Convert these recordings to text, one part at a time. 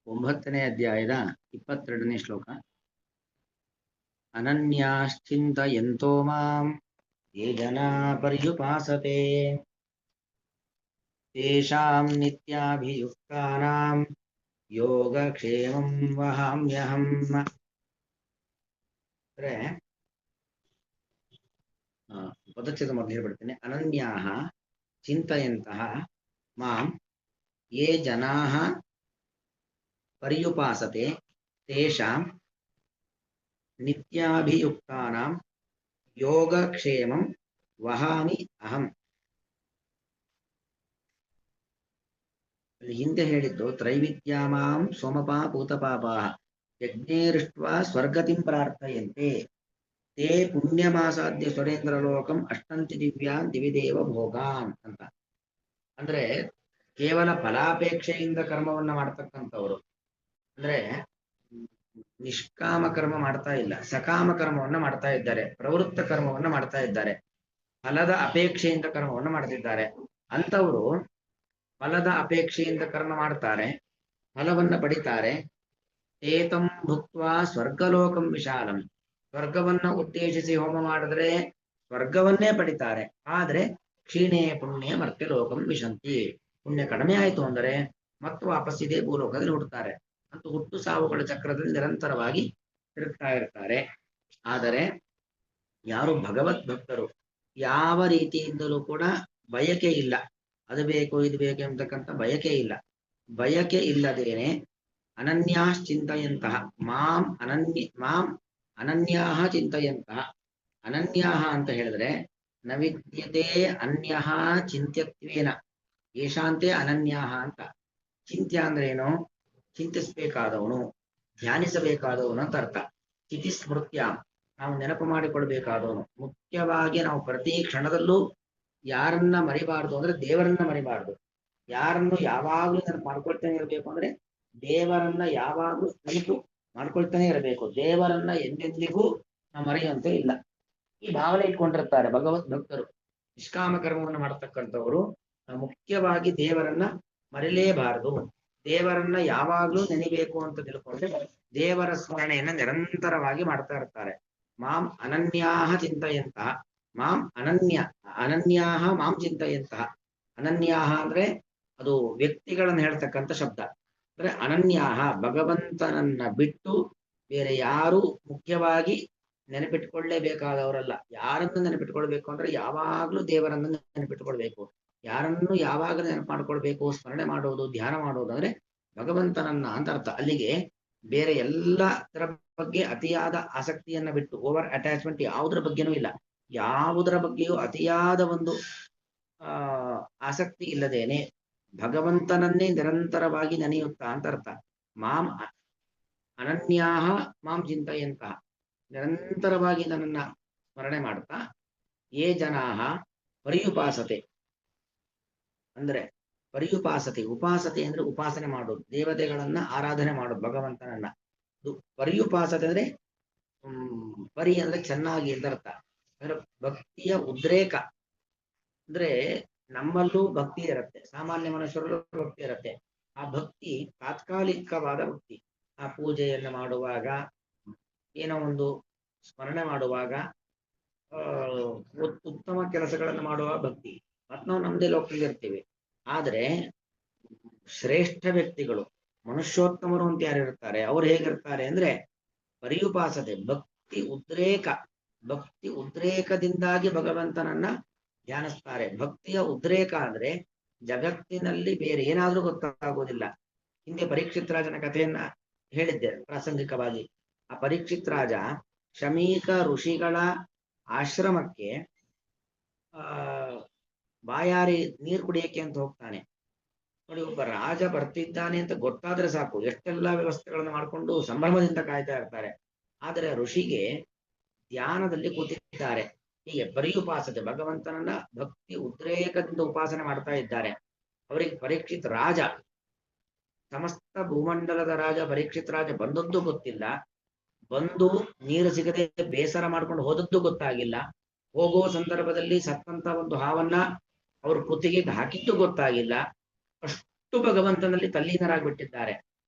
9ನೇ ಅಧ್ಯಾಯದ 22ನೇ ಶ್ಲೋಕ. ಅನನ್ಯಾಶ್ಚಿಂತಯಂತೋ ಮಾಂ ಯೇ ಜನಾ ಪರ್ಯುಪಾಸತೆ ತೇಷಾಂ ನಿತ್ಯಾಭಿಯುಕ್ತಾನಾಂ ಯೋಗಕ್ಷೇಮಂ ವಹಾಮ್ಯಹಂ. ಅಂದ್ರೆ ಪದಚ್ಛೇದ ಮೊದಲು ಹೇಳ್ಬಿಡ್ತೇನೆ. ಅನನ್ಯಾಹ ಚಿಂತಯಂತಹ ಮಾಂ ಯೇ ಜನಾಃ ಪರ್ಯುಪಾಸತೆ ತೇಷಾಂ ನಿತ್ಯಾಭಿಯುಕ್ತಾನಾಂ ಯೋಗಕ್ಷೇಮಂ ವಹಾಮಿ ಅಹಂ. ಹಿಂದೆ ಹೇಳಿದ್ದು ತ್ರೈವಿದ್ಯಾಮಾಂ ಸೋಮಪಾ ಭೂತಪಾಪಾಃ ಯಜ್ಞೇರಿಷ್ಟ್ವಾ ಸ್ವರ್ಗತಿಂ ಪ್ರಾರ್ಥಯಂತೆ ತೇ ಪುಣ್ಯಮಾಸಾದ್ಯ ಸ್ವರೇಂದ್ರ ಲೋಕಂ ಅಷ್ಟಂತಿ ದಿವ್ಯಾನ್ ದಿವಿದೇವ ಭೋಗಾನ್ ಅಂತ. ಅಂದ್ರೆ ಕೇವಲ ಫಲಾಪೇಕ್ಷೆಯಿಂದ ಕರ್ಮವನ್ನ ಮಾಡ್ತಕ್ಕಂಥವ್ರು, ಅಂದ್ರೆ ನಿಷ್ಕಾಮ ಕರ್ಮ ಮಾಡ್ತಾ ಇಲ್ಲ, ಸಕಾಮ ಕರ್ಮವನ್ನ ಮಾಡ್ತಾ ಇದ್ದಾರೆ, ಪ್ರವೃತ್ತ ಕರ್ಮವನ್ನ ಮಾಡ್ತಾ ಇದ್ದಾರೆ, ಫಲದ ಅಪೇಕ್ಷೆಯಿಂದ ಕರ್ಮವನ್ನ ಮಾಡ್ತಿದ್ದಾರೆ. ಅಂತವರು ಫಲದ ಅಪೇಕ್ಷೆಯಿಂದ ಕರ್ಮ ಮಾಡ್ತಾರೆ, ಫಲವನ್ನ ಪಡಿತಾರೆ. ಏತಂ ಭುಕ್ತ್ವಾ ಸ್ವರ್ಗಲೋಕಂ ವಿಶಾಲಂ, ಸ್ವರ್ಗವನ್ನ ಉದ್ದೇಶಿಸಿ ಹೋಮ ಮಾಡಿದ್ರೆ ಸ್ವರ್ಗವನ್ನೇ ಪಡಿತಾರೆ. ಆದ್ರೆ ಕ್ಷೀಣೇ ಪುಣ್ಯ ಮರ್ತ್ಯ ಲೋಕಂ ವಿಶಂತಿ, ಪುಣ್ಯ ಕಡಿಮೆ ಆಯಿತು ಅಂದರೆ ಮತ್ತು ವಾಪಸ್ಸಿದೆ ಭೂಲೋಕದಲ್ಲಿ ಹುಟ್ಟುತ್ತಾರೆ. ಅಂತೂ ಹುಟ್ಟು ಸಾವುಗಳ ಚಕ್ರದಲ್ಲಿ ನಿರಂತರವಾಗಿ ತಿರುಗ್ತಾ ಇರ್ತಾರೆ. ಆದರೆ ಯಾರು ಭಗವದ್ ಭಕ್ತರು, ಯಾವ ರೀತಿಯಿಂದಲೂ ಕೂಡ ಬಯಕೆ ಇಲ್ಲ, ಅದು ಬೇಕು ಇದು ಬೇಕು ಎಂಬತಕ್ಕಂಥ ಬಯಕೆ ಇಲ್ಲ. ಬಯಕೆ ಇಲ್ಲದೇನೆ ಅನನ್ಯಾಶ್ಚಿಂತಯಂತಹ ಮಾಂ ಅನನ್ಯಾಹ ಚಿಂತಯಂತಹ. ಅನನ್ಯಾಹ ಅಂತ ಹೇಳಿದ್ರೆ ನ ವಿದ್ಯತೆ ಅನ್ಯಃ ಚಿಂತ್ಯತ್ವೇನ ಯೇಷಾಂತೆ ಅನನ್ಯಾಹ ಅಂತ. ಚಿಂತ್ಯ ಅಂದ್ರೆ ಏನು? ಚಿಂತಿಸಬೇಕಾದವನು, ಧ್ಯಾನಿಸಬೇಕಾದವನು ಅಂತ ಅರ್ಥ. ಚಿತಿ ಸ್ಮೃತ್ಯ, ನಾವು ನೆನಪು ಮಾಡಿಕೊಳ್ಬೇಕಾದವನು. ಮುಖ್ಯವಾಗಿ ನಾವು ಪ್ರತಿ ಕ್ಷಣದಲ್ಲೂ ಯಾರನ್ನ ಮರಿಬಾರ್ದು ಅಂದ್ರೆ ದೇವರನ್ನ ಮರಿಬಾರ್ದು. ಯಾರನ್ನು ಯಾವಾಗ್ಲೂ ನೆನಪು ಮಾಡ್ಕೊಳ್ತಾನೆ ಇರಬೇಕು ಅಂದ್ರೆ ದೇವರನ್ನ ಯಾವಾಗ್ಲೂ ನೆನಪು ಮಾಡ್ಕೊಳ್ತಾನೆ ಇರಬೇಕು. ದೇವರನ್ನ ಎಂದೆಂದಿಗೂ ನಾವು ಮರೆಯುವಂತೆ ಇಲ್ಲ. ಈ ಭಾವನೆ ಇಟ್ಕೊಂಡಿರ್ತಾರೆ ಭಗವದ್ ಭಕ್ತರು. ನಿಷ್ಕಾಮ ಕರ್ಮವನ್ನು ಮಾಡತಕ್ಕಂಥವರು ಮುಖ್ಯವಾಗಿ ದೇವರನ್ನ ಮರೆಯಲೇಬಾರದು. ದೇವರನ್ನ ಯಾವಾಗ್ಲೂ ನೆನಿಬೇಕು ಅಂತ ತಿಳ್ಕೊಂಡ್ರೆ ದೇವರ ಸ್ಮರಣೆಯನ್ನ ನಿರಂತರವಾಗಿ ಮಾಡ್ತಾ ಇರ್ತಾರೆ. ಮಾಂ ಅನನ್ಯಾಹ ಚಿಂತಯಂತಹ ಮಾಂ ಅನನ್ಯಾಹ ಮಾಂ ಚಿಂತಯಂತಹ. ಅನನ್ಯಾಹ ಅಂದ್ರೆ ಅದು ವ್ಯಕ್ತಿಗಳನ್ನ ಹೇಳ್ತಕ್ಕಂಥ ಶಬ್ದ. ಅಂದ್ರೆ ಅನನ್ಯಾಹ, ಭಗವಂತನನ್ನ ಬಿಟ್ಟು ಬೇರೆ ಯಾರು ಮುಖ್ಯವಾಗಿ ನೆನಪಿಟ್ಕೊಳ್ಳೇಬೇಕಾದವರಲ್ಲ. ಯಾರನ್ನು ನೆನಪಿಟ್ಕೊಳ್ಬೇಕು ಅಂದ್ರೆ ಯಾವಾಗ್ಲೂ ದೇವರನ್ನು ನೆನಪಿಟ್ಕೊಳ್ಬೇಕು. ಯಾರನ್ನು ಯಾವಾಗ ನೆನಪು ಮಾಡ್ಕೊಳ್ಬೇಕು, ಸ್ಮರಣೆ ಮಾಡೋದು, ಧ್ಯಾನ ಮಾಡೋದು ಅಂದ್ರೆ ಭಗವಂತನನ್ನ ಅಂತ ಅರ್ಥ. ಅಲ್ಲಿಗೆ ಬೇರೆ ಎಲ್ಲದರ ಬಗ್ಗೆ ಅತಿಯಾದ ಆಸಕ್ತಿಯನ್ನ ಬಿಟ್ಟು, ಓವರ್ ಅಟ್ಯಾಚ್ಮೆಂಟ್ ಯಾವುದರ ಬಗ್ಗೆನೂ ಇಲ್ಲ. ಯಾವುದರ ಬಗ್ಗೆಯೂ ಅತಿಯಾದ ಒಂದು ಆಸಕ್ತಿ ಇಲ್ಲದೇನೆ ಭಗವಂತನನ್ನೇ ನಿರಂತರವಾಗಿ ನೆನೆಯುತ್ತಾ ಅಂತ ಅರ್ಥ. ಮಾಂ ಅನನ್ಯಾಹ ಮಾಂ ಚಿಂತಯಂತಹ, ನಿರಂತರವಾಗಿ ನನ್ನನ್ನ ಸ್ಮರಣೆ ಮಾಡ್ತಾ, ಯೇ ಜನಾಹ ಪರ್ಯುಪಾಸತೆ ಅಂದ್ರೆ ಪರ್ಯುಪಾಸತೆ, ಉಪಾಸತೆ ಅಂದ್ರೆ ಉಪಾಸನೆ ಮಾಡೋದು, ದೇವತೆಗಳನ್ನ ಆರಾಧನೆ ಮಾಡೋದು, ಭಗವಂತನನ್ನ. ಪರ್ಯುಪಾಸತೆ ಅಂದ್ರೆ ಪರಿ ಅಂದ್ರೆ ಚೆನ್ನಾಗಿ ಅಂತ ಅರ್ಥ. ಅಂದ್ರೆ ಭಕ್ತಿಯ ಉದ್ರೇಕ. ಅಂದ್ರೆ ನಮ್ಮಲ್ಲೂ ಭಕ್ತಿ ಇರುತ್ತೆ, ಸಾಮಾನ್ಯ ಮನುಷ್ಯರಲ್ಲೂ ಭಕ್ತಿ ಇರುತ್ತೆ. ಆ ಭಕ್ತಿ ತಾತ್ಕಾಲಿಕವಾದ ಭಕ್ತಿ. ಆ ಪೂಜೆಯನ್ನು ಮಾಡುವಾಗ, ಏನೋ ಒಂದು ಸ್ಮರಣೆ ಮಾಡುವಾಗ, ಉತ್ತಮ ಕೆಲಸಗಳನ್ನು ಮಾಡುವ ಭಕ್ತಿ, ಮತ್ತು ನಾವು ನಮ್ದೇ ಲೋಕದಲ್ಲಿ ಇರ್ತೀವಿ. ಆದರೆ ಶ್ರೇಷ್ಠ ವ್ಯಕ್ತಿಗಳು, ಮನುಷ್ಯೋತ್ತಮರು ಅಂತ ಯಾರಿರ್ತಾರೆ ಅವ್ರು ಹೇಗಿರ್ತಾರೆ ಅಂದ್ರೆ ಪರ್ಯುಪಾಸತೆ, ಭಕ್ತಿ ಉದ್ರೇಕ. ಭಕ್ತಿ ಉದ್ರೇಕದಿಂದಾಗಿ ಭಗವಂತನನ್ನ ಧ್ಯಾನಿಸ್ತಾರೆ. ಭಕ್ತಿಯ ಉದ್ರೇಕ ಅಂದ್ರೆ ಜಗತ್ತಿನಲ್ಲಿ ಬೇರೆ ಏನಾದ್ರೂ ಗೊತ್ತಾಗೋದಿಲ್ಲ. ಹಿಂದೆ ಪರೀಕ್ಷಿತ್ ರಾಜನ ಕಥೆಯನ್ನ ಹೇಳಿದ್ದೆ ಪ್ರಾಸಂಗಿಕವಾಗಿ. ಆ ಪರೀಕ್ಷಿತ್ ರಾಜ ಶಮೀಕ ಋಷಿಗಳ ಆಶ್ರಮಕ್ಕೆ ಬಾಯಾರಿ ನೀರು ಕುಡಿಯಕ್ಕೆ ಅಂತ ಹೋಗ್ತಾನೆ. ನೋಡಿ, ಒಬ್ಬ ರಾಜ ಬರ್ತಿದ್ದಾನೆ ಅಂತ ಗೊತ್ತಾದ್ರೆ ಸಾಕು, ಎಷ್ಟೆಲ್ಲಾ ವ್ಯವಸ್ಥೆಗಳನ್ನು ಮಾಡಿಕೊಂಡು ಸಂಭ್ರಮದಿಂದ ಕಾಯ್ತಾ ಇರ್ತಾರೆ. ಆದರೆ ಋಷಿಗೆ ಧ್ಯಾನದಲ್ಲಿ ಕೂತಿದ್ದಾರೆ. ಹೀಗೆ ಪರ್ಯುಪಾಸತೆ, ಭಗವಂತನನ್ನ ಭಕ್ತಿ ಉದ್ರೇಕದಿಂದ ಉಪಾಸನೆ ಮಾಡ್ತಾ ಇದ್ದಾರೆ. ಅವರಿಗೆ ಪರೀಕ್ಷಿತ್ ರಾಜ, ಸಮಸ್ತ ಭೂಮಂಡಲದ ರಾಜ ಪರೀಕ್ಷಿತ್ ರಾಜ ಬಂದದ್ದು ಗೊತ್ತಿಲ್ಲ, ಬಂದು ನೀರು ಸಿಗದೆ ಬೇಸರ ಮಾಡ್ಕೊಂಡು ಹೋದದ್ದು ಗೊತ್ತಾಗಿಲ್ಲ, ಹೋಗೋ ಸಂದರ್ಭದಲ್ಲಿ ಸತ್ತಂತ ಒಂದು ಹಾವನ್ನ ಅವ್ರ ಕುತ್ತಿಗೆಗೆ ಹಾಕಿದ್ದು ಗೊತ್ತಾಗಿಲ್ಲ. ಅಷ್ಟು ಭಗವಂತನಲ್ಲಿ ತಲ್ಲೀನರಾಗ್ಬಿಟ್ಟಿದ್ದಾರೆ.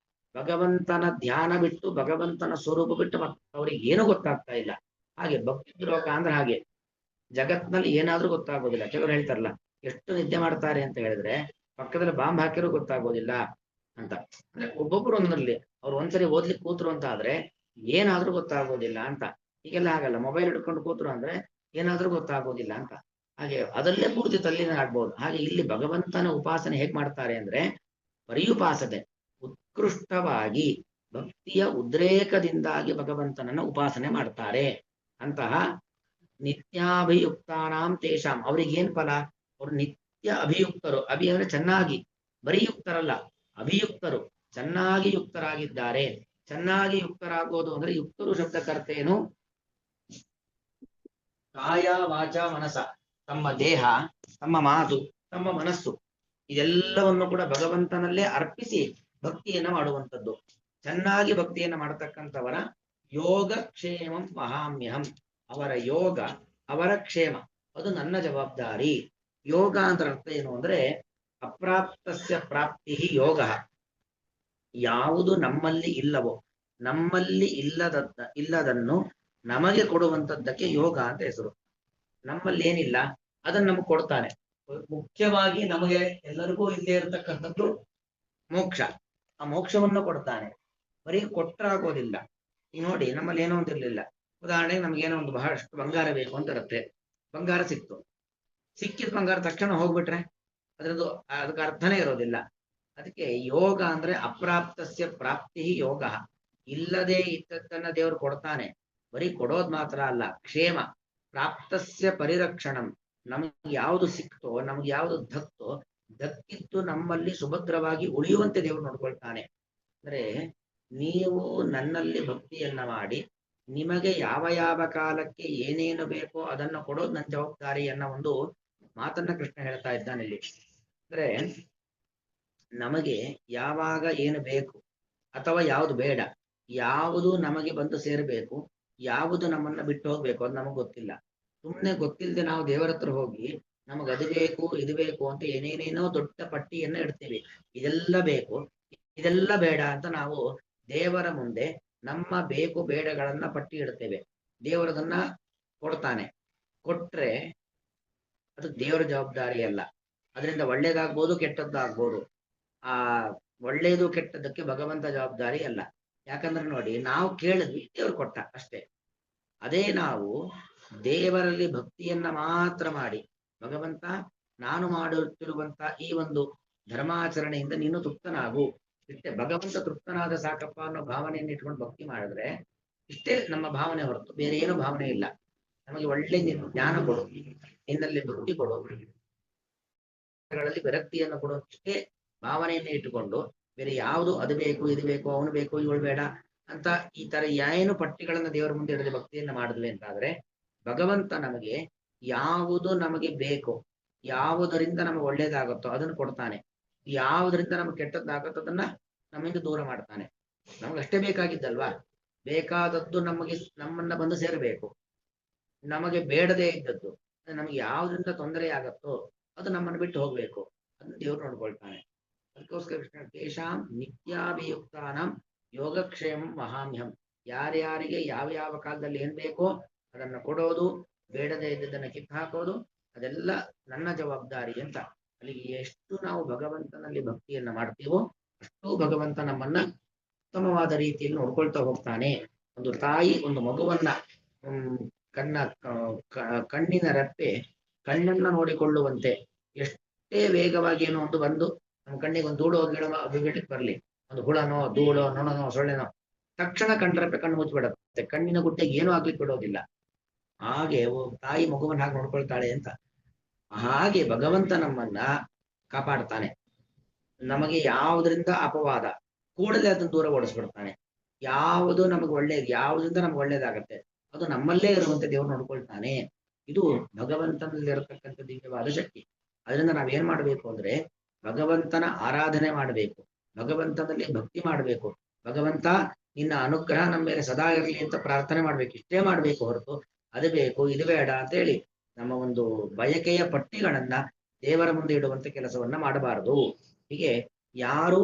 ಭಗವಂತನ ಧ್ಯಾನ ಬಿಟ್ಟು ಭಗವಂತನ ಸ್ವರೂಪ ಬಿಟ್ಟು ಮತ್ತೆ ಅವ್ರಿಗೆ ಏನೂ ಗೊತ್ತಾಗ್ತಾ ಇಲ್ಲ. ಹಾಗೆ ಭಕ್ತಿ ದ್ರೋಹ ಅಂದ್ರೆ ಹಾಗೆ ಜಗತ್ನಲ್ಲಿ ಏನಾದ್ರೂ ಗೊತ್ತಾಗೋದಿಲ್ಲ. ಕೆಲವರು ಹೇಳ್ತಾರಲ್ಲ, ಎಷ್ಟು ನಿದ್ದೆ ಮಾಡ್ತಾರೆ ಅಂತ ಹೇಳಿದ್ರೆ ಪಕ್ಕದಲ್ಲಿ ಬಾಂಬ್ ಹಾಕಿರೋ ಗೊತ್ತಾಗೋದಿಲ್ಲ ಅಂತ. ಅಂದ್ರೆ ಒಬ್ಬೊಬ್ರು ಒಂದ್ರಲ್ಲಿ ಅವ್ರು ಒಂದ್ಸರಿ ಓದ್ಲಿಕ್ಕೆ ಕೂತ್ರು ಅಂತ ಆದ್ರೆ ಏನಾದ್ರೂ ಗೊತ್ತಾಗೋದಿಲ್ಲ ಅಂತ. ಈಗೆಲ್ಲ ಹಾಗಲ್ಲ, ಮೊಬೈಲ್ ಹಿಡ್ಕೊಂಡು ಕೂತ್ರು ಅಂದ್ರೆ ಏನಾದ್ರೂ ಗೊತ್ತಾಗೋದಿಲ್ಲ ಅಂತ. ಹಾಗೆ ಅದರಲ್ಲೇ ಪೂರ್ತಿ ತಲ್ಲಿನ ಆಗ್ಬಹುದು. ಹಾಗೆ ಇಲ್ಲಿ ಭಗವಂತನ ಉಪಾಸನೆ ಹೇಗ್ ಮಾಡ್ತಾರೆ ಅಂದ್ರೆ ಪರಿಯುಪಾಸತೆ ಉತ್ಕೃಷ್ಟವಾಗಿ ಭಕ್ತಿಯ ಉದ್ರೇಕದಿಂದಾಗಿ ಭಗವಂತನನ್ನ ಉಪಾಸನೆ ಮಾಡ್ತಾರೆ. ಅಂತಹ ನಿತ್ಯಾಭಿಯುಕ್ತಾನಾಂ ತೇಷಾಂ, ಅವ್ರಿಗೆ ಏನ್ ಫಲ? ಅವ್ರು ನಿತ್ಯ ಅಭಿಯುಕ್ತರು. ಅಭಿ ಅಂದ್ರೆ ಚೆನ್ನಾಗಿ, ಬರೀ ಯುಕ್ತರಲ್ಲ, ಅಭಿಯುಕ್ತರು, ಚೆನ್ನಾಗಿ ಯುಕ್ತರಾಗಿದ್ದಾರೆ. ಚೆನ್ನಾಗಿ ಯುಕ್ತರಾಗೋದು ಅಂದ್ರೆ ಯುಕ್ತರು ಶಬ್ದಕರ್ತೇನು? ಕಾಯ ವಾಚ ಮನಸ, ತಮ್ಮ ದೇಹ, ತಮ್ಮ ಮಾತು, ತಮ್ಮ ಮನಸ್ಸು ಇದೆಲ್ಲವನ್ನು ಕೂಡ ಭಗವಂತನಲ್ಲೇ ಅರ್ಪಿಸಿ ಭಕ್ತಿಯನ್ನ ಮಾಡುವಂಥದ್ದು. ಚೆನ್ನಾಗಿ ಭಕ್ತಿಯನ್ನ ಮಾಡತಕ್ಕಂಥವರ ಯೋಗ ಕ್ಷೇಮಂ ಮಹಾಮ್ಯಹಂ, ಅವರ ಯೋಗ, ಅವರ ಕ್ಷೇಮ ಅದು ನನ್ನ ಜವಾಬ್ದಾರಿ. ಯೋಗ ಅಂತ ಅರ್ಥ ಏನು ಅಂದ್ರೆ ಅಪ್ರಾಪ್ತಸ್ಯ ಪ್ರಾಪ್ತಿ ಯೋಗ. ಯಾವುದು ನಮ್ಮಲ್ಲಿ ಇಲ್ಲವೋ, ನಮ್ಮಲ್ಲಿ ಇಲ್ಲದನ್ನು ನಮಗೆ ಕೊಡುವಂಥದ್ದಕ್ಕೆ ಯೋಗ ಅಂತ ಹೆಸರು. ನಮ್ಮಲ್ಲಿ ಏನಿಲ್ಲ ಅದನ್ನ ನಮಗೆ ಕೊಡ್ತಾನೆ. ಮುಖ್ಯವಾಗಿ ನಮಗೆ ಎಲ್ಲರಿಗೂ ಇಲ್ಲೇ ಇರತಕ್ಕಂಥದ್ದು ಮೋಕ್ಷ. ಆ ಮೋಕ್ಷವನ್ನು ಕೊಡ್ತಾನೆ. ಬರೀ ಕೊಟ್ಟರಾಗೋದಿಲ್ಲ. ಈಗ ನೋಡಿ, ನಮ್ಮಲ್ಲಿ ಏನೋ ಒಂದು ಇರ್ಲಿಲ್ಲ. ಉದಾಹರಣೆಗೆ ನಮ್ಗೇನೋ ಒಂದು ಬಹಳಷ್ಟು ಬಂಗಾರ ಬೇಕು ಅಂತ ಇರುತ್ತೆ. ಬಂಗಾರ ಸಿಕ್ತು. ಸಿಕ್ಕಿದ ಬಂಗಾರ ತಕ್ಷಣ ಹೋಗ್ಬಿಟ್ರೆ ಅದ್ರದ್ದು ಅದಕ್ಕೆ ಅರ್ಥನೇ ಇರೋದಿಲ್ಲ. ಅದಕ್ಕೆ ಯೋಗ ಅಂದ್ರೆ ಅಪ್ರಾಪ್ತಸ್ಯ ಪ್ರಾಪ್ತಿ ಯೋಗ. ಇಲ್ಲದೆ ಇದ್ದದ್ದನ್ನ ದೇವರು ಕೊಡ್ತಾನೆ. ಬರೀ ಕೊಡೋದ್ ಮಾತ್ರ ಅಲ್ಲ, ಕ್ಷೇಮ ಪ್ರಾಪ್ತಸ್ಯ ಪರಿರಕ್ಷಣಂ, ನಮಗೆ ಯಾವುದು ಸಿಕ್ತೋ, ನಮ್ಗೆ ಯಾವುದು ದಕ್ತೋ, ದಕ್ಕಿದ್ದು ನಮ್ಮಲ್ಲಿ ಸುಭದ್ರವಾಗಿ ಉಳಿಯುವಂತೆ ದೇವರು ನೋಡ್ಕೊಳ್ತಾನೆ. ಅಂದ್ರೆ ನೀವು ನನ್ನಲ್ಲಿ ಭಕ್ತಿಯನ್ನ ಮಾಡಿ ನಿಮಗೆ ಯಾವ ಯಾವ ಕಾಲಕ್ಕೆ ಏನೇನು ಬೇಕೋ ಅದನ್ನು ಕೊಡೋದು ನನ್ನ ಜವಾಬ್ದಾರಿ ಅನ್ನೋ ಒಂದು ಮಾತನ್ನ ಕೃಷ್ಣ ಹೇಳ್ತಾ ಇದ್ದಾನೆ ಇಲ್ಲಿ. ಅಂದ್ರೆ ನಮಗೆ ಯಾವಾಗ ಏನು ಬೇಕು ಅಥವಾ ಯಾವುದು ಬೇಡ, ಯಾವುದು ನಮಗೆ ಬಂದು ಸೇರಬೇಕು, ಯಾವುದು ನಮ್ಮನ್ನ ಬಿಟ್ಟು ಹೋಗ್ಬೇಕು ಅದು ನಮಗೆ ಗೊತ್ತಿಲ್ಲ. ಸುಮ್ಮನೆ ಗೊತ್ತಿಲ್ಲದೆ ನಾವು ದೇವರ ಹತ್ರ ಹೋಗಿ ನಮಗೆ ಅದು ಬೇಕು ಇದು ಬೇಕು ಅಂತ ಏನೇನೇನೋ ದೊಡ್ಡ ಪಟ್ಟಿಯನ್ನ ಇಡ್ತೀವಿ. ಇದೆಲ್ಲ ಬೇಕು, ಇದೆಲ್ಲ ಬೇಡ ಅಂತ ನಾವು ದೇವರ ಮುಂದೆ ನಮ್ಮ ಬೇಕು ಬೇಡಗಳನ್ನ ಪಟ್ಟಿ ಇಡ್ತೇವೆ. ದೇವರದನ್ನ ಕೊಡ್ತಾನೆ. ಕೊಟ್ರೆ ಅದು ದೇವರ ಜವಾಬ್ದಾರಿ ಅಲ್ಲ. ಅದರಿಂದ ಒಳ್ಳೇದಾಗ್ಬೋದು, ಕೆಟ್ಟದ್ದಾಗ್ಬೋದು. ಆ ಒಳ್ಳೇದು ಕೆಟ್ಟದಕ್ಕೆ ಭಗವಂತ ಜವಾಬ್ದಾರಿ ಅಲ್ಲ. ಯಾಕಂದ್ರೆ ನೋಡಿ, ನಾವು ಕೇಳಿದ್ವಿ, ದೇವರು ಕೊಟ್ಟ ಅಷ್ಟೇ. ಅದೇ ನಾವು ದೇವರಲ್ಲಿ ಭಕ್ತಿಯನ್ನ ಮಾತ್ರ ಮಾಡಿ, ಭಗವಂತ ನಾನು ಮಾಡುತ್ತಿರುವಂತ ಈ ಒಂದು ಧರ್ಮಾಚರಣೆಯಿಂದ ನೀನು ತೃಪ್ತನಾಗು, ಇಷ್ಟೇ, ಭಗವಂತ ತೃಪ್ತನಾದ ಸಾಕಪ್ಪ ಅನ್ನೋ ಭಾವನೆಯನ್ನು ಇಟ್ಕೊಂಡು ಭಕ್ತಿ ಮಾಡಿದ್ರೆ ಇಷ್ಟೇ ನಮ್ಮ ಭಾವನೆ ಹೊರತು ಬೇರೆ ಏನು ಭಾವನೆ ಇಲ್ಲ. ನಮಗೆ ಒಳ್ಳೆ ಜ್ಞಾನ ಕೊಡು, ನಿನ್ನಲ್ಲಿ ಭಕ್ತಿ ಕೊಡು, ವಿರಕ್ತಿಯನ್ನು ಕೊಡು, ಇಷ್ಟೇ ಭಾವನೆಯನ್ನೇ ಇಟ್ಟುಕೊಂಡು ಬೇರೆ ಯಾವುದು ಅದು ಬೇಕು ಇದು ಬೇಕು ಅವನು ಬೇಕು ಇವಳು ಬೇಡ ಅಂತ ಈ ತರ ಏನು ಪಟ್ಟಿಗಳನ್ನ ದೇವರ ಮುಂದೆ ಹಿಡಿದು ಭಕ್ತಿಯನ್ನ ಮಾಡಿದ್ವಿ ಅಂತಾದ್ರೆ ಭಗವಂತ ನಮಗೆ ಯಾವುದು ನಮಗೆ ಬೇಕು, ಯಾವುದರಿಂದ ನಮಗೆ ಒಳ್ಳೇದಾಗುತ್ತೋ ಅದನ್ನು ಕೊಡ್ತಾನೆ. ಯಾವುದರಿಂದ ನಮ್ಗೆ ಕೆಟ್ಟದ್ದಾಗುತ್ತೋ ಅದನ್ನ ನಮ್ಮಿಂದ ದೂರ ಮಾಡ್ತಾನೆ. ನಮ್ಗಷ್ಟೇ ಬೇಕಾಗಿದ್ದಲ್ವಾ? ಬೇಕಾದದ್ದು ನಮ್ಮನ್ನ ಬಂದು ಸೇರಬೇಕು. ನಮಗೆ ಬೇಡದೇ ಇದ್ದದ್ದು, ನಮ್ಗೆ ಯಾವ್ದ್ರಿಂದ ತೊಂದರೆ ಆಗತ್ತೋ ಅದು ನಮ್ಮನ್ನು ಬಿಟ್ಟು ಹೋಗ್ಬೇಕು. ಅದನ್ನ ದೇವ್ರು ನೋಡ್ಕೊಳ್ತಾನೆ. ಅದಕ್ಕೋಸ್ಕರ ಕೃಷ್ಣ ತೇಷಾಂ ನಿತ್ಯಾಭಿಯುಕ್ತಾನಾಂ ಯೋಗಕ್ಷೇಮಂ ಮಹಾಮ್ಯಹಂ, ಯಾರ್ಯಾರಿಗೆ ಯಾವ ಯಾವ ಕಾಲದಲ್ಲಿ ಏನ್ ಬೇಕೋ ಅದನ್ನ ಕೊಡೋದು, ಬೇಡದೇ ಇದ್ದದನ್ನ ಕಿತ್ತು ಹಾಕೋದು, ಅದೆಲ್ಲ ನನ್ನ ಜವಾಬ್ದಾರಿ ಅಂತ. ಅಲ್ಲಿಗೆ ಎಷ್ಟು ನಾವು ಭಗವಂತನಲ್ಲಿ ಭಕ್ತಿಯನ್ನ ಮಾಡ್ತೀವೋ ಅಷ್ಟು ಭಗವಂತ ನಮ್ಮನ್ನ ಉತ್ತಮವಾದ ರೀತಿಯಲ್ಲಿ ನೋಡ್ಕೊಳ್ತಾ ಹೋಗ್ತಾನೆ. ಒಂದು ತಾಯಿ ಒಂದು ಮಗುವನ್ನ ಕಣ್ಣಿನ ರೆಪ್ಪೆ ಕಣ್ಣನ್ನ ನೋಡಿಕೊಳ್ಳುವಂತೆ ಎಷ್ಟೇ ವೇಗವಾಗಿ ಏನೋ ಒಂದು ಬಂದು ನಮ್ಮ ಕಣ್ಣಿಗೆ ಒಂದು ಧೂಳು ಬಿಡ್ಲಿಕ್ಕೆ ಬರಲಿ, ಒಂದು ಹುಳನೋ ಧೂಳೋ ನೊಣನೋ ಸೊಳ್ಳೆನೋ, ತಕ್ಷಣ ಕಣ್ಣಿನ ಕಣ್ಣು ಮುಚ್ಚಿಬಿಡುತ್ತೆ. ಕಣ್ಣಿನ ಗುಡ್ಡೆಗೆ ಏನೂ ಆಗ್ಲಿಕ್ಕೆ ಬಿಡೋದಿಲ್ಲ. ಹಾಗೆ ತಾಯಿ ಮಗುವನ್ನ ಹಾಗೆ ನೋಡ್ಕೊಳ್ತಾಳೆ ಅಂತ. ಹಾಗೆ ಭಗವಂತ ನಮ್ಮನ್ನ ಕಾಪಾಡ್ತಾನೆ. ನಮಗೆ ಯಾವುದರಿಂದ ಅಪವಾದ ಕೂಡಲೇ ಅದನ್ನ ದೂರ ಓಡಿಸ್ಬಿಡ್ತಾನೆ. ಯಾವುದು ನಮಗೆ ಒಳ್ಳೇದು, ಯಾವುದರಿಂದ ನಮ್ಗೆ ಒಳ್ಳೇದಾಗತ್ತೆ ಅದು ನಮ್ಮಲ್ಲೇ ಇರುವಂತೆ ದೇವರು ನೋಡ್ಕೊಳ್ತಾನೆ. ಇದು ಭಗವಂತನಲ್ಲಿ ಇರತಕ್ಕಂಥ ದಿವ್ಯವಾದ ಶಕ್ತಿ. ಅದರಿಂದ ನಾವೇನ್ ಮಾಡ್ಬೇಕು ಅಂದ್ರೆ ಭಗವಂತನ ಆರಾಧನೆ ಮಾಡಬೇಕು, ಭಗವಂತನಲ್ಲಿ ಭಕ್ತಿ ಮಾಡಬೇಕು. ಭಗವಂತ ನಿನ್ನ ಅನುಗ್ರಹ ನಮ್ಮ ಮೇಲೆ ಸದಾ ಇರಲಿ ಅಂತ ಪ್ರಾರ್ಥನೆ ಮಾಡ್ಬೇಕು. ಇಷ್ಟೇ ಮಾಡ್ಬೇಕು ಹೊರತು ಅದು ಬೇಕು ಇದು ಬೇಡ ಅಂತ ಹೇಳಿ ನಮ್ಮ ಒಂದು ಬಯಕೆಯ ಪಟ್ಟಿಗಳನ್ನ ದೇವರ ಮುಂದೆ ಇಡುವಂತ ಕೆಲಸವನ್ನ ಮಾಡಬಾರದು. ಹೀಗೆ ಯಾರು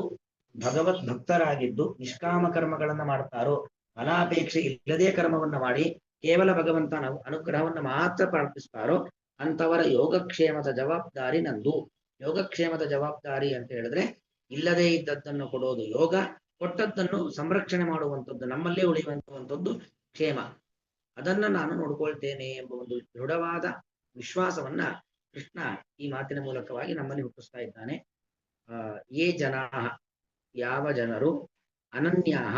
ಭಗವತ್ ಭಕ್ತರಾಗಿದ್ದು ನಿಷ್ಕಾಮ ಕರ್ಮಗಳನ್ನ ಮಾಡ್ತಾರೋ, ಫಲಾಪೇಕ್ಷೆ ಇಲ್ಲದೆ ಕರ್ಮವನ್ನ ಮಾಡಿ ಕೇವಲ ಭಗವಂತನ ಅನುಗ್ರಹವನ್ನ ಮಾತ್ರ ಪ್ರಾರ್ಥಿಸ್ತಾರೋ ಅಂತವರ ಯೋಗಕ್ಷೇಮದ ಜವಾಬ್ದಾರಿ ನಂದು. ಯೋಗಕ್ಷೇಮದ ಜವಾಬ್ದಾರಿ ಅಂತ ಹೇಳಿದ್ರೆ ಇಲ್ಲದೆ ಇದ್ದದ್ದನ್ನು ಕೊಡೋದು ಯೋಗ, ಕೊಟ್ಟದ್ದನ್ನು ಸಂರಕ್ಷಣೆ ಮಾಡುವಂಥದ್ದು, ನಮ್ಮಲ್ಲೇ ಉಳಿಯುವಂತದ್ದು ಕ್ಷೇಮ. ಅದನ್ನ ನಾನು ನೋಡ್ಕೊಳ್ತೇನೆ ಎಂಬ ಒಂದು ದೃಢವಾದ ವಿಶ್ವಾಸವನ್ನ ಕೃಷ್ಣ ಈ ಮಾತಿನ ಮೂಲಕವಾಗಿ ನಮ್ಮಲ್ಲಿ ಹುಟ್ಟಿಸ್ತಾ ಇದ್ದಾನೆ. ಯೇ ಜನಾ, ಯಾವ ಜನರು, ಅನನ್ಯಾಹ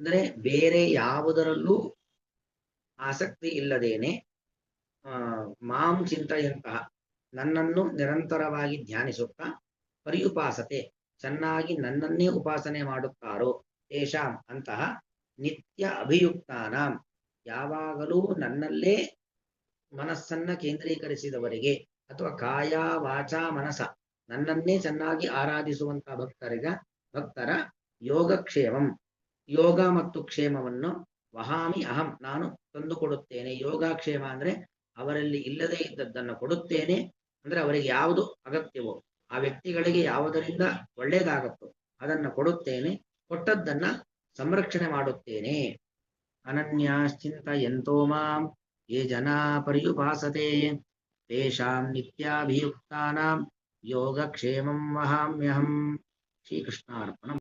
ಅಂದ್ರೆ ಬೇರೆ ಯಾವುದರಲ್ಲೂ ಆಸಕ್ತಿ ಇಲ್ಲದೇನೆ, ಮಾಂ ಚಿಂತೆಯಂತಹ ನನ್ನನ್ನು ನಿರಂತರವಾಗಿ ಧ್ಯಾನಿಸುತ್ತಾ, ಪರ್ಯುಪಾಸತೆ ಚೆನ್ನಾಗಿ ನನ್ನನ್ನೇ ಉಪಾಸನೆ ಮಾಡುತ್ತಾರೋ, ತೇಷಾಂ ಅಂತಹ ನಿತ್ಯ ಅಭಿಯುಕ್ತಾನಾಂ ಯಾವಾಗಲೂ ನನ್ನಲ್ಲೇ ಮನಸ್ಸನ್ನ ಕೇಂದ್ರೀಕರಿಸಿದವರಿಗೆ, ಅಥವಾ ಕಾಯ ವಾಚ ಮನಸ ನನ್ನನ್ನೇ ಚೆನ್ನಾಗಿ ಆರಾಧಿಸುವಂತಹ ಭಕ್ತರ ಯೋಗಕ್ಷೇಮಂ, ಯೋಗ ಮತ್ತು ಕ್ಷೇಮವನ್ನು ವಹಾಮಿ ಅಹಂ ನಾನು ತಂದುಕೊಡುತ್ತೇನೆ. ಯೋಗಕ್ಷೇಮ ಅಂದ್ರೆ ಅವರಲ್ಲಿ ಇಲ್ಲದೆ ಇದ್ದದ್ದನ್ನು ಕೊಡುತ್ತೇನೆ, ಅಂದ್ರೆ ಅವರಿಗೆ ಯಾವುದು ಅಗತ್ಯವೋ, ಆ ವ್ಯಕ್ತಿಗಳಿಗೆ ಯಾವುದರಿಂದ ಒಳ್ಳೇದಾಗತ್ತೋ ಅದನ್ನು ಕೊಡುತ್ತೇನೆ, ಕೊಟ್ಟದ್ದನ್ನ ಸಂರಕ್ಷಣೆ ಮಾಡುತ್ತೇನೆ. ಅನನ್ಯಾಶ್ಚಿಂತಯಂತೋ ಮಾಂ ಯೇ ಜನಾ ಪರ್ಯುಪಾಸತೆ ತೇಷಾಂ ನಿತ್ಯಾಭಿಯುಕ್ತಾನಾಂ ಯೋಗಕ್ಷೇಮಂ ವಹಾಮ್ಯಹಂ. ಶ್ರೀಕೃಷ್ಣಾರ್ಪಣಂ.